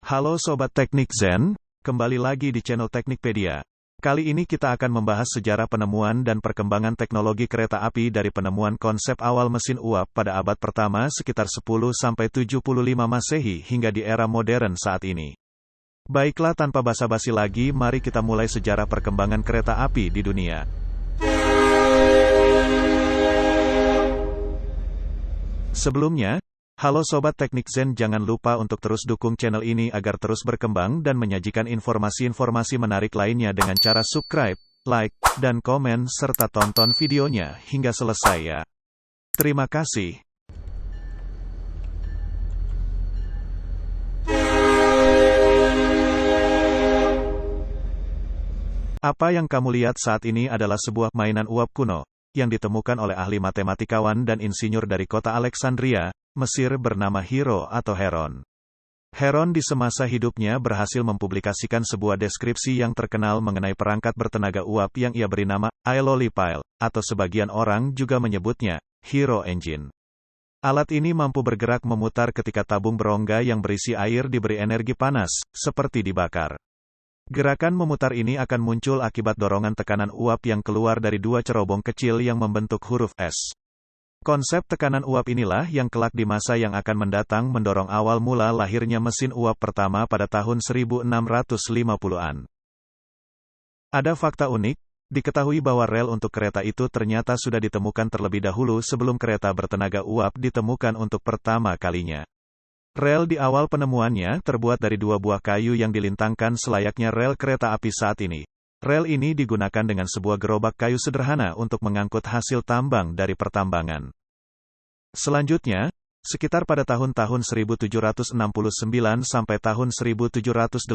Halo Sobat Teknik Zen, kembali lagi di channel Teknikpedia. Kali ini kita akan membahas sejarah penemuan dan perkembangan teknologi kereta api dari penemuan konsep awal mesin uap pada abad pertama sekitar 10-75 Masehi hingga di era modern saat ini. Baiklah, tanpa basa-basi lagi, mari kita mulai sejarah perkembangan kereta api di dunia. Sebelumnya, halo Sobat Teknik Zen, jangan lupa untuk terus dukung channel ini agar terus berkembang dan menyajikan informasi-informasi menarik lainnya dengan cara subscribe, like, dan komen serta tonton videonya hingga selesai ya. Terima kasih. Apa yang kamu lihat saat ini adalah sebuah mainan uap kuno yang ditemukan oleh ahli matematikawan dan insinyur dari kota Alexandria, Mesir bernama Hiro atau Heron. Heron di semasa hidupnya berhasil mempublikasikan sebuah deskripsi yang terkenal mengenai perangkat bertenaga uap yang ia beri nama Aeolipile, atau sebagian orang juga menyebutnya Hiro Engine. Alat ini mampu bergerak memutar ketika tabung berongga yang berisi air diberi energi panas, seperti dibakar. Gerakan memutar ini akan muncul akibat dorongan tekanan uap yang keluar dari dua cerobong kecil yang membentuk huruf S. Konsep tekanan uap inilah yang kelak di masa yang akan mendatang mendorong awal mula lahirnya mesin uap pertama pada tahun 1650-an. Ada fakta unik, diketahui bahwa rel untuk kereta itu ternyata sudah ditemukan terlebih dahulu sebelum kereta bertenaga uap ditemukan untuk pertama kalinya. Rel di awal penemuannya terbuat dari dua buah kayu yang dilintangkan selayaknya rel kereta api saat ini. Rel ini digunakan dengan sebuah gerobak kayu sederhana untuk mengangkut hasil tambang dari pertambangan. Selanjutnya, sekitar pada tahun-tahun 1769 sampai tahun 1781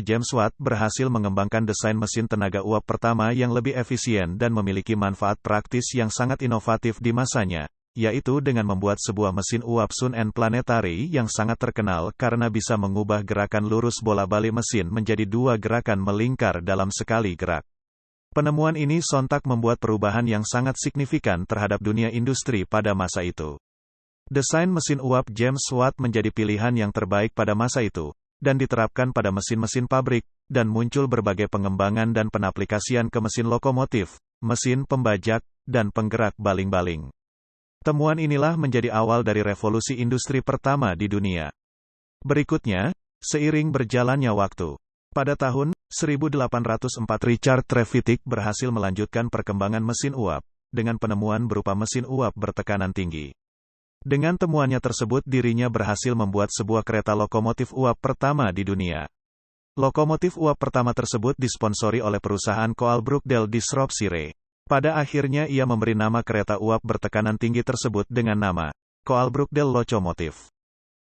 James Watt berhasil mengembangkan desain mesin tenaga uap pertama yang lebih efisien dan memiliki manfaat praktis yang sangat inovatif di masanya, yaitu dengan membuat sebuah mesin uap Sun and Planetary yang sangat terkenal karena bisa mengubah gerakan lurus bola-balik mesin menjadi dua gerakan melingkar dalam sekali gerak. Penemuan ini sontak membuat perubahan yang sangat signifikan terhadap dunia industri pada masa itu. Desain mesin uap James Watt menjadi pilihan yang terbaik pada masa itu, dan diterapkan pada mesin-mesin pabrik, dan muncul berbagai pengembangan dan penaplikasian ke mesin lokomotif, mesin pembajak, dan penggerak baling-baling. Temuan inilah menjadi awal dari revolusi industri pertama di dunia. Berikutnya, seiring berjalannya waktu, pada tahun 1804 Richard Trevithick berhasil melanjutkan perkembangan mesin uap, dengan penemuan berupa mesin uap bertekanan tinggi. Dengan temuannya tersebut dirinya berhasil membuat sebuah kereta lokomotif uap pertama di dunia. Lokomotif uap pertama tersebut disponsori oleh perusahaan Coal-Brookdale di Shropshire. Pada akhirnya ia memberi nama kereta uap bertekanan tinggi tersebut dengan nama Coal-Brookdale Locomotive.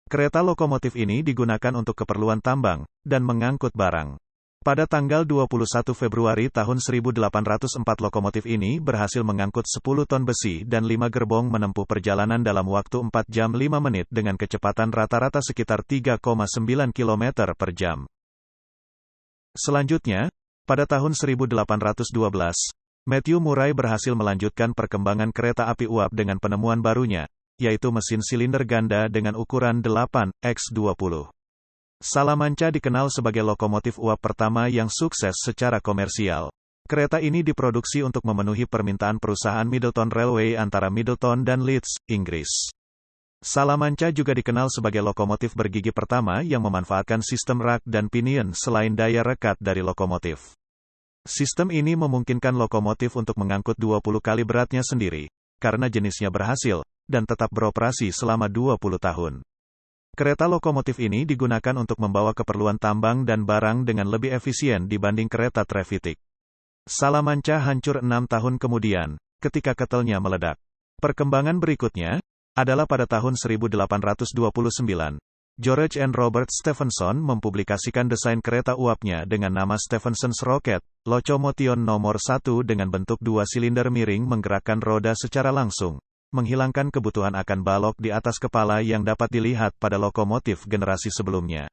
Kereta lokomotif ini digunakan untuk keperluan tambang dan mengangkut barang. Pada tanggal 21 Februari tahun 1804 lokomotif ini berhasil mengangkut 10 ton besi dan 5 gerbong menempuh perjalanan dalam waktu 4 jam 5 menit dengan kecepatan rata-rata sekitar 3,9 km per jam. Selanjutnya, pada tahun 1812, Matthew Murray berhasil melanjutkan perkembangan kereta api uap dengan penemuan barunya, yaitu mesin silinder ganda dengan ukuran 8x20. Salamanca dikenal sebagai lokomotif uap pertama yang sukses secara komersial. Kereta ini diproduksi untuk memenuhi permintaan perusahaan Middleton Railway antara Middleton dan Leeds, Inggris. Salamanca juga dikenal sebagai lokomotif bergigi pertama yang memanfaatkan sistem rak dan pinion selain daya rekat dari lokomotif. Sistem ini memungkinkan lokomotif untuk mengangkut 20 kali beratnya sendiri, karena jenisnya berhasil, dan tetap beroperasi selama 20 tahun. Kereta lokomotif ini digunakan untuk membawa keperluan tambang dan barang dengan lebih efisien dibanding kereta Trevithick. Salamanca hancur 6 tahun kemudian, ketika ketelnya meledak. Perkembangan berikutnya adalah pada tahun 1829. George and Robert Stephenson mempublikasikan desain kereta uapnya dengan nama Stephenson's Rocket, Locomotion nomor 1 dengan bentuk dua silinder miring menggerakkan roda secara langsung, menghilangkan kebutuhan akan balok di atas kepala yang dapat dilihat pada lokomotif generasi sebelumnya.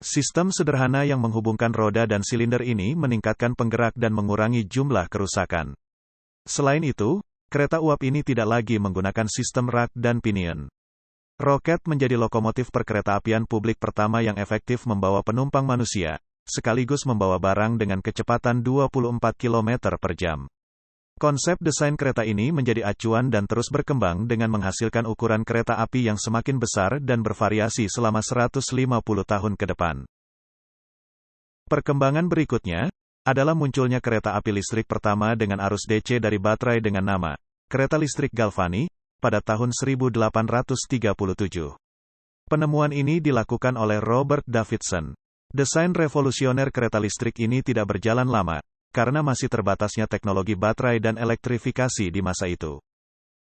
Sistem sederhana yang menghubungkan roda dan silinder ini meningkatkan penggerak dan mengurangi jumlah kerusakan. Selain itu, kereta uap ini tidak lagi menggunakan sistem rak dan pinion. Roket menjadi lokomotif perkeretaapian publik pertama yang efektif membawa penumpang manusia, sekaligus membawa barang dengan kecepatan 24 km per jam. Konsep desain kereta ini menjadi acuan dan terus berkembang dengan menghasilkan ukuran kereta api yang semakin besar dan bervariasi selama 150 tahun ke depan. Perkembangan berikutnya adalah munculnya kereta api listrik pertama dengan arus DC dari baterai dengan nama kereta listrik Galvani pada tahun 1837. Penemuan ini dilakukan oleh Robert Davidson. Desain revolusioner kereta listrik ini tidak berjalan lama, karena masih terbatasnya teknologi baterai dan elektrifikasi di masa itu.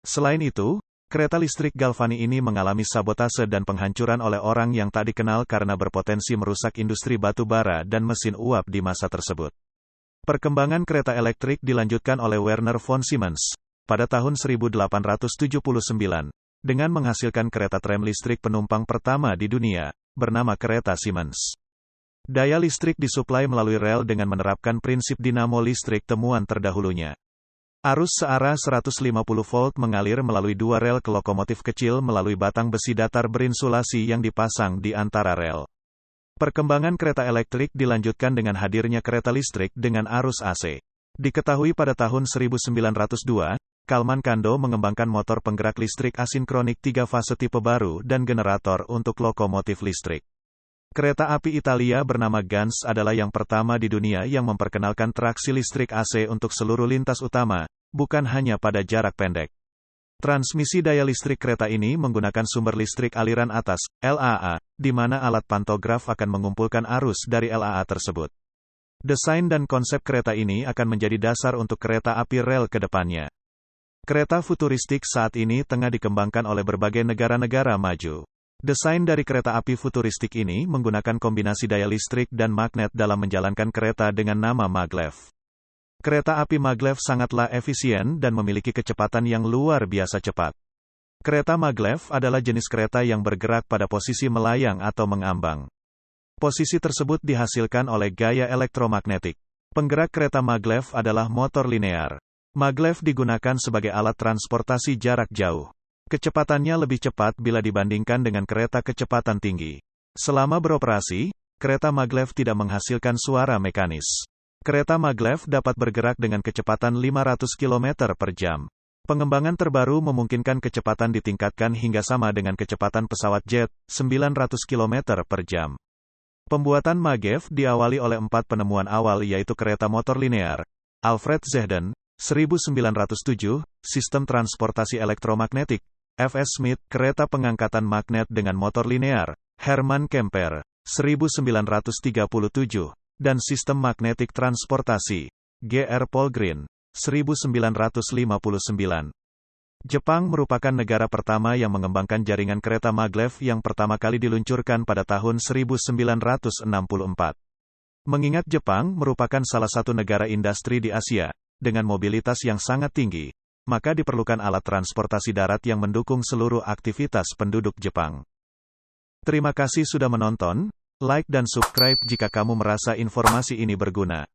Selain itu, kereta listrik Galvani ini mengalami sabotase dan penghancuran oleh orang yang tak dikenal karena berpotensi merusak industri batu bara dan mesin uap di masa tersebut. Perkembangan kereta elektrik dilanjutkan oleh Werner von Siemens pada tahun 1879, dengan menghasilkan kereta tram listrik penumpang pertama di dunia, bernama kereta Siemens. Daya listrik disuplai melalui rel dengan menerapkan prinsip dinamo listrik temuan terdahulunya. Arus searah 150 volt mengalir melalui dua rel ke lokomotif kecil melalui batang besi datar berinsulasi yang dipasang di antara rel. Perkembangan kereta elektrik dilanjutkan dengan hadirnya kereta listrik dengan arus AC. Diketahui pada tahun 1902, Kalman Kando mengembangkan motor penggerak listrik asinkronik 3 fase tipe baru dan generator untuk lokomotif listrik. Kereta api Italia bernama Ganz adalah yang pertama di dunia yang memperkenalkan traksi listrik AC untuk seluruh lintas utama, bukan hanya pada jarak pendek. Transmisi daya listrik kereta ini menggunakan sumber listrik aliran atas, LAA, di mana alat pantograf akan mengumpulkan arus dari LAA tersebut. Desain dan konsep kereta ini akan menjadi dasar untuk kereta api rel ke depannya. Kereta futuristik saat ini tengah dikembangkan oleh berbagai negara-negara maju. Desain dari kereta api futuristik ini menggunakan kombinasi daya listrik dan magnet dalam menjalankan kereta dengan nama maglev. Kereta api maglev sangatlah efisien dan memiliki kecepatan yang luar biasa cepat. Kereta maglev adalah jenis kereta yang bergerak pada posisi melayang atau mengambang. Posisi tersebut dihasilkan oleh gaya elektromagnetik. Penggerak kereta maglev adalah motor linear. Maglev digunakan sebagai alat transportasi jarak jauh. Kecepatannya lebih cepat bila dibandingkan dengan kereta kecepatan tinggi. Selama beroperasi, kereta maglev tidak menghasilkan suara mekanis. Kereta maglev dapat bergerak dengan kecepatan 500 km per jam. Pengembangan terbaru memungkinkan kecepatan ditingkatkan hingga sama dengan kecepatan pesawat jet, 900 km per jam. Pembuatan maglev diawali oleh 4 penemuan awal yaitu kereta motor linear, Alfred Zehden, 1907, sistem transportasi elektromagnetik, F.S. Smith, kereta pengangkatan magnet dengan motor linear, Hermann Kemper, 1937, dan sistem magnetik transportasi, G.R. Polgren, 1959. Jepang merupakan negara pertama yang mengembangkan jaringan kereta maglev yang pertama kali diluncurkan pada tahun 1964. Mengingat Jepang merupakan salah satu negara industri di Asia, dengan mobilitas yang sangat tinggi, maka diperlukan alat transportasi darat yang mendukung seluruh aktivitas penduduk Jepang. Terima kasih sudah menonton, like dan subscribe jika kamu merasa informasi ini berguna.